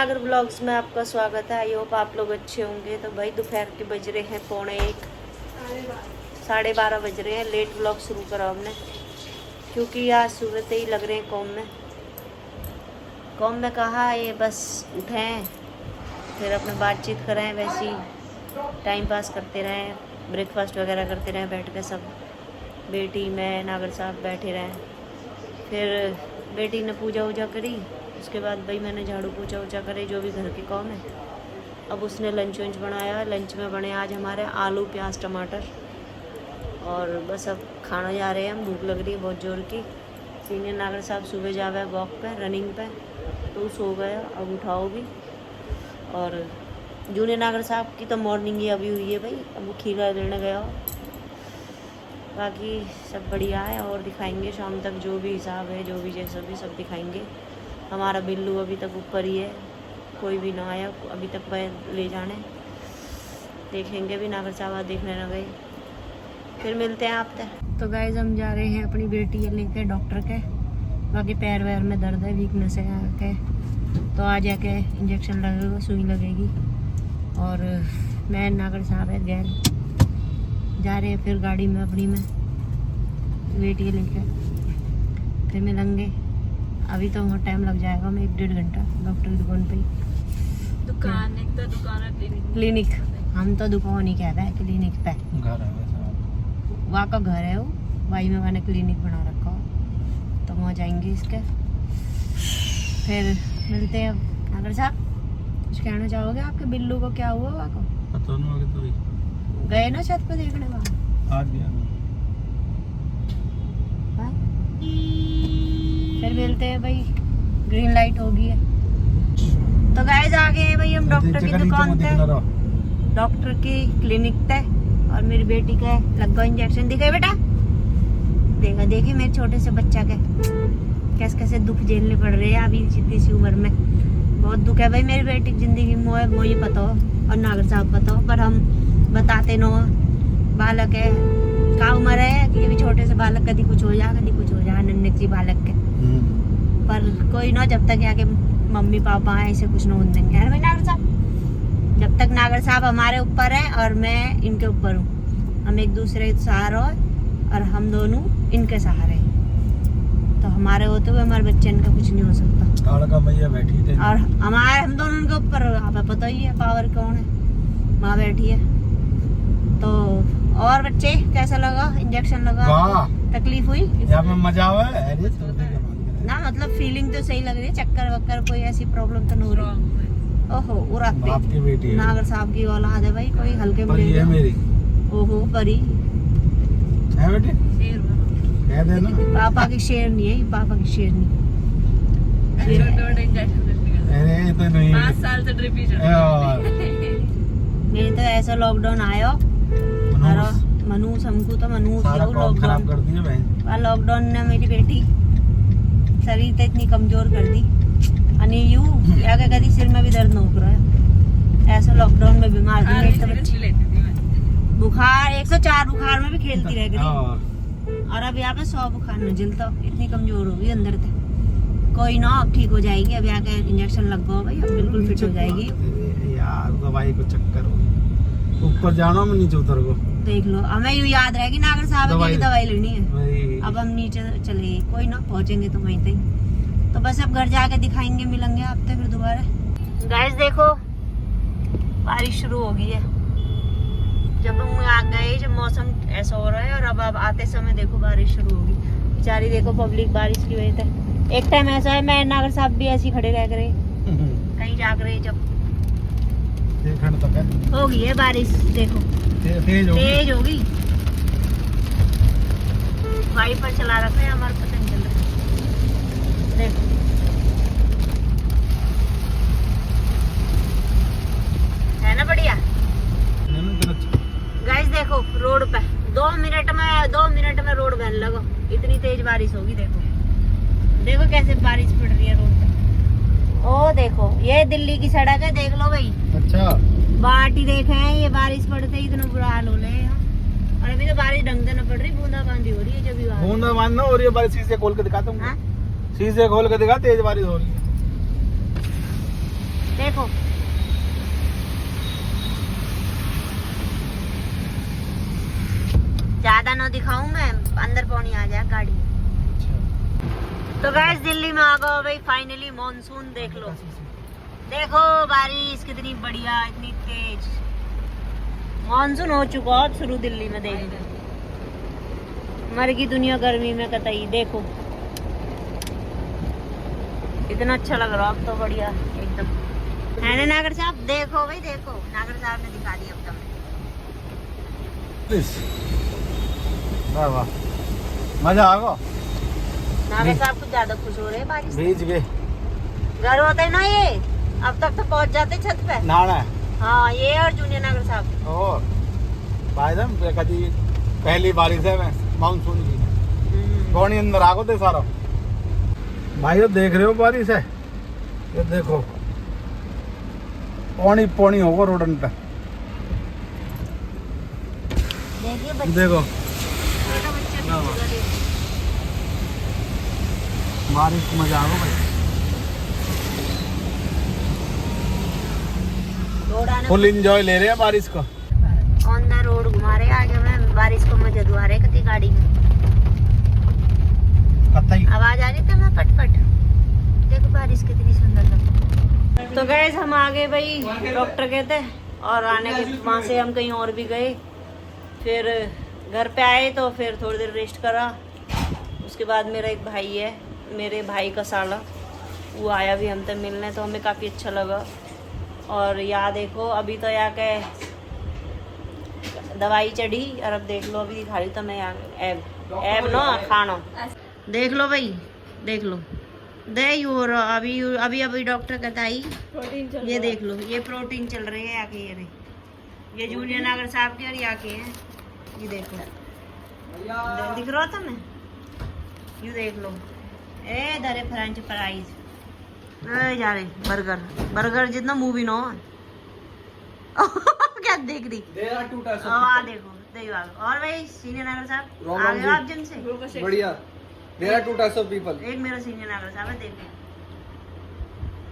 नागर ब्लॉग्स में आपका स्वागत है। आई होप आप लोग अच्छे होंगे। तो भाई दोपहर के बज रहे हैं 1:45, 12:30 बज रहे हैं। लेट ब्लॉग शुरू करा हमने क्योंकि आज सुबह से ही लग रहे हैं कॉम में कहा ये बस उठें फिर अपने बातचीत करें, वैसे ही टाइम पास करते रहें, ब्रेकफास्ट वगैरह करते रहें बैठ के। सब बेटी मैं नागर साहब बैठे रहें। फिर बेटी ने पूजा वूजा करी, उसके बाद भाई मैंने झाड़ू पोछा वूछा करे, जो भी घर के काम है। अब उसने लंच वंच बनाया। लंच में बने आज हमारे आलू प्याज टमाटर, और बस अब खाना जा रहे हैं हम। भूख लग रही है बहुत जोर की। सीनियर नागर साहब सुबह जावे वॉक पे, रनिंग पे, तो सो गया, अब उठाओ भी। और जूनियर नागर साहब की तो मॉर्निंग ही अभी हुई है भाई, अब वो खीरा लेने गया हो। बाकी सब बढ़िया है, और दिखाएंगे शाम तक जो भी हिसाब है, जो भी जैसा भी सब दिखाएंगे। हमारा बिल्लू अभी तक ऊपर ही है, कोई भी ना आया अभी तक। वह ले जाने देखेंगे भी, नागर साहब देखने न गए। फिर मिलते हैं आप तक। तो गाइस हम जा रहे हैं अपनी बेटी लेके डॉक्टर के। बाकी पैर वैर में दर्द है, वीकनेस है के, तो आ जाके इंजेक्शन लगेगा, सुई लगेगी। और मैं नागर साहब है गैर जा रहे हैं फिर गाड़ी में अपनी में बेटी लेके। फिर मिलेंगे। अभी तो वहाँ टाइम लग जाएगा, मैं 1-1.5 घंटा डॉक्टर की दुकान पे। दुकान एक तो दुकान है, क्लिनिक हम तो दुकान ही कहते हैं, क्लिनिक पे घर है वहाँ का घर है वो, वही में मैंने क्लिनिक बना रखा हो, तो वहाँ जाएंगे इसके। फिर मिलते हैं। नागर साहब कुछ कहना चाहोगे? आपके बिल्लू को क्या हुआ? वहाँ को पता नहीं आगे तो गए ना छत पे देखने वहाँ? आज गया हाँ? फिर मिलते हैं भाई, ग्रीन लाइट हो गई है। तो गाइस आ गए हैं भाई हम डॉक्टर की दुकान पे, डॉक्टर की क्लिनिक पे। और मेरी बेटी का लग गया इंजेक्शन। दिखे बेटा, देखा देखे मेरे छोटे से बच्चा के कैसे कैसे दुख झेलने पड़ रहे हैं अभी इतनी सी उम्र में। बहुत दुख है भाई मेरी बेटी की जिंदगी में, मुझे पता हो और नागर साहब पता हो, पर हम बताते न हो। बालक है, क्या उम्र है कि ये भी छोटे से बालक, कभी कुछ हो जा, कभी कुछ हो जा, नन्हे सी बालक के। पर कोई ना, जब तक यहाँ के मम्मी पापा हैं ऐसे कुछ ना होने देंगे, है भाई नागर साहब। जब तक नागर साहब हमारे ऊपर है और मैं इनके ऊपर हूँ, हम एक दूसरे के सहारा हो और हम दोनों इनके सहारे। तो हमारे होते हुए हमारे बच्चे इनका कुछ नहीं हो सकता। लड़का भैया बैठी थे और हम दोनों उनके ऊपर, हमें पता ही है पावर कौन है, माँ बैठी है। तो और बच्चे कैसा लगा इंजेक्शन लगा? तकलीफ हुई? यहाँ मजा आवा है ना, मतलब फीलिंग तो सही लग रही है। चक्कर वक्कर कोई ऐसी प्रॉब्लम तो नहीं हो रही? ओहो उड़ाते आपकी बेटी है, नागर साहब की औलाद है भाई, कोई हल्के में परी है मेरी। ओहो परी है बेटी, कह देना पापा की शेरनी है, पापा की शेरनी। छोटे इंजेक्शन अरे ये तो नहीं 5 साल से ड्रिप ही चल रही मेरे तो ऐसा लॉकडाउन आयो मनूस, हमको तो मनूस सारा काम खराब कर दिया भाई। लॉकडाउन ने मेरी बेटी शरीर तो इतनी कमजोर कर दी, अनि यूं आगे कभी सिर में भी दर्द न उठ रहा है। ऐसा लॉकडाउन में बीमार थी मेरी तो बच्ची। बुखार 104 बुखार में भी खेलती रह गई, और अब यहाँ पे 100 बुखार न झेलता, इतनी कमजोर हो गई अंदर से। कोई ना, अब ठीक हो जाएगी। अब यहाँ के इंजेक्शन लग गो भाई, अब बिल्कुल फिट हो जाएगी यार। दवाई को चक्कर हो, ऊपर जाना में नीचे उतर गो, देख लो। हमें यूँ याद रहेगी नागर साहब की दवाई लेनी है। अब हम नीचे चले, कोई ना, पहुंचेंगे तो वहीं तक। तो बस अब घर जाके दिखाएंगे, मिलेंगे आपसे फिर दोबारा। गाइस देखो बारिश शुरू हो गई है। जब हम आ गए, जब मौसम ऐसा हो रहा है, और अब आते समय देखो बारिश शुरू होगी। बेचारी देखो पब्लिक बारिश की वजह से। एक टाइम ऐसा है मैं नागर साहब भी ऐसे ही खड़े रह गए कहीं जाग रहे, जब हो गई है बारिश। देखो तेज होगी, वाइपर चला रखा है, हमारे पता नहीं चल रहा। देखो है ना बढ़िया। गाइस देखो रोड पे 2 मिनट में रोड बन लगा, इतनी तेज बारिश होगी। देखो देखो कैसे बारिश पड़ रही है रोड पे। ओ देखो ये दिल्ली की सड़क है, देख लो भाई। अच्छा बाटी देखे हैं, ये बारिश पड़ते ही इतना बुरा हाल हो रहा है। और अभी तो बारिश ढंग से न पड़ रही, बूंदाबांदी हो रही है। जब बूंदाबांदी हो रही है, बारिश शीशे खोल के दिखाता हूँ। शीशे खोल के दिखा, तेज बारिश हो रही है। देखो ज्यादा ना दिखाऊं मैं, अंदर पौनी आ जाए गाड़ी। तो गैस दिल्ली में आ गए भाई फाइनली मॉनसून। देख लो, देखो बारिश कितनी बढ़िया, इतनी तेज मॉनसून हो चुका है शुरू दिल्ली में। देखो मर गई दुनिया गर्मी में कतई। देखो इतना अच्छा लग रहा अब तो, बढ़िया एकदम है ना नागर साहब। देखो भाई देखो, नागर साहब ने दिखा दिया अब तो। वाह वाह, मजा आ गया। नागर साहब कुछ ज्यादा खुश हो रहे हैं बारिश से। भीज गए। घर होते ना ये, अब तक तो पहुंच जाते छत पे। नाना हाँ ये और जूनियर नागर साहब। और भाई साहब कभी पहली बारिश है मानसून की, कौन अंदर आ गए थे सारा। भाई ये देख रहे हो बारिश है, ये देखो पानी पानी होगा रोडन पे। देखिए बच्चे, देखो छोटा बच्चा भी हाँ। होगा, देखो। बारिश को मजा आ गया भाई। रोड आने फुल एंजॉय ले रहे हैं बारिश को। ऑन द रोड घुमा रहे आगे में, बारिश को मजा दुआ रहे कती गाड़ी में। कतई आवाज आ रही थी मैं पट। देखो बारिश कितनी सुंदर लग। तो गए हम आ गए भाई डॉक्टर के थे, और आने के वहाँ से हम कहीं और भी गए। फिर घर पे आए तो फिर थोड़ी देर रेस्ट करा। उसके बाद मेरा एक भाई है, मेरे भाई का साला, वो आया भी हमसे मिलने, तो हमें काफ़ी अच्छा लगा। और यहाँ देखो अभी तो यहाँ के दवाई चढ़ी, और अब देख लो अभी दिखा रही तो मैं यहाँ एब नो खाना। देख लो भाई, देख लो दे यू अभी डॉक्टर कहता है प्रोटीन चल ये देख लो, ये प्रोटीन चल रही है आके। ये जूनियर नागर साहब के और यहाँ के हैं। ये देखो दिख रहा था मैं, ये देख लो। ए दरे फ्रेंच फ्राइज जा रहे, बर्गर जितना मूवी नो क्या देख रही। देखो और भाई सीनियर नागर साहब आ गए आप जन से। बढ़िया। There are two types of people. एक मेरा सीनियर नागर साहब है, देखो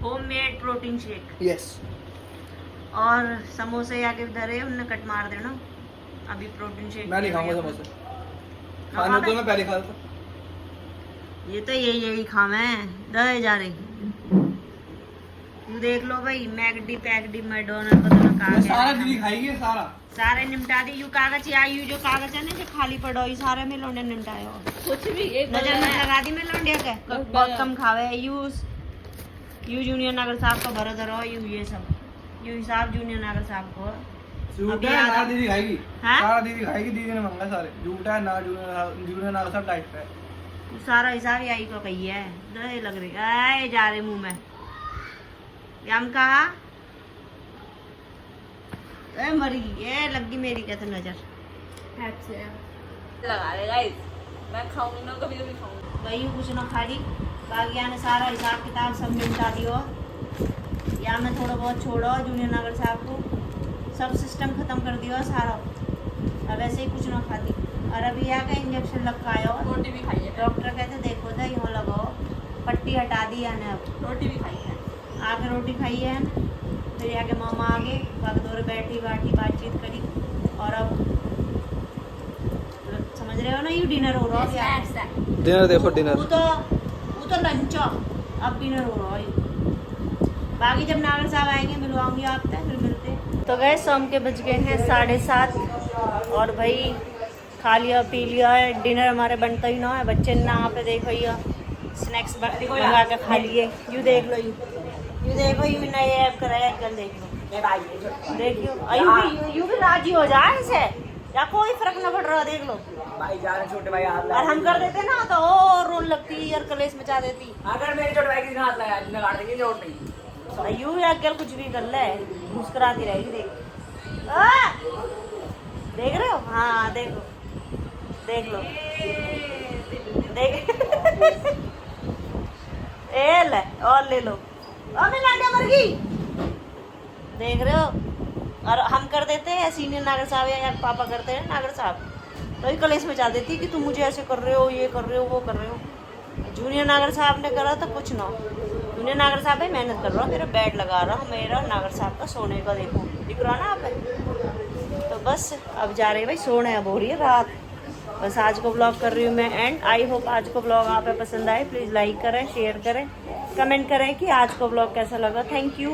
होममेड प्रोटीन शेक। Yes. और समोसे या के धरे उनने कट मार देना। अभी प्रोटीन शेक मैं नहीं खाऊंगा समोसे। हाँ, खाना तो मैं पहले खा था। ये तो यही खा मैं दे जा रही। देख लो भाई मैकडी पैकडी मैकडॉनल्ड पता ना कहाँ सारा गया। दीदी खाएगी सारा। सारे निपटा दी। यू कागज या यू जो कागज है ना जो खाली पड़ो, ये सारे में लौंडे निपटाए हो। कुछ भी एक नजर मत लगा दी मैं लौंडिया के, बहुत कम खावे। यू जूनियर नागर साहब का भरो धरो, ये सब यू हिसाब जूनियर नागर साहब को। झूठा है ना दीदी खाएगी। हाँ? सारा दीदी खाएगी, दीदी ने मंगा सारे। झूठा है ना, जूनियर ना सब डाइट पे है। सारा हिसाब यही को कही है। दे लग रही आए जा रहे मुंह में। हम कहा मरी ये लग गई मेरी कहते नजर। लगा ले गाइस, मैं खाऊंगी ना, कभी कभी खाऊंगी। वही कुछ ना खाली, बाकी ने सारा हिसाब किताब सब निपटा दियो। या मैं थोड़ा बहुत छोड़ो जूनियर नागर साहब को, सब सिस्टम खत्म कर दियो सारा। अब ऐसे ही कुछ ना खाती। और अभी यहाँ का इंजेक्शन लग आयो। रोटी भी खाई है, डॉक्टर कहते देखो था यूँ लगाओ, पट्टी हटा दी है ना। अब रोटी भी खाई है। आके रोटी खाई है ना, फिर आके मामा आ गए, बाकी दौरे बैठी बातचीत करी। और अब समझ रहे हो ना, यू डिनर हो रहा है। डिनर देखो डिनर। वो तो लंच, अब डिनर हो रहा है। बाकी जब नागर साहब आएंगे मिलवाऊंगी आपसे, फिर मिलते। तो गए शाम के बज गए हैं 7:30, और भाई खा लिया पी लिया है। डिनर हमारे बनता ही ना है, बच्चे ना पे देखो ये स्नैक्स मंगा के खा लिए। यू देख लो, यू देखो, यू नए ऐप कराया कल, देख लो देखियो। यू भी राजी हो जाए इसे, या कोई फर्क ना पड़ रहा। देख लो भाई जा रहे छोटे भाई हाथ और हम कर देते ना तो और रोल लगती यार, कलेश मचा देती। अगर मेरे छोटे भाई के हाथ लगा दिन काट देंगे जोड़ नहीं। यू या कल कुछ भी कर ले, मुस्कुराती रहेगी। देख रहे हो? हाँ देखो, देख लो, देख ए ले और ले लो। अबे लांडिया मर गई, देख रहे हो? और हम कर देते हैं सीनियर नागर साहब या पापा करते हैं नागर साहब, तो कलेश मचा देती कि तुम मुझे ऐसे कर रहे हो, ये कर रहे हो, वो कर रहे हो। जूनियर नागर साहब ने करा तो कुछ ना। जूनियर नागर साहब भाई मेहनत कर रहा, मेरा बेड लगा रहा, मेरा नागर साहब का सोने का देखो दिख रहा ना आप। तो बस अब जा रहे हैं भाई सोने, अब हो रही है रात। बस आज को ब्लॉग कर रही हूँ मैं एंड। आई होप आज को ब्लॉग आप पसंद आए। प्लीज़ लाइक करें, शेयर करें, कमेंट करें कि आज को ब्लॉग कैसा लगा। Thank you.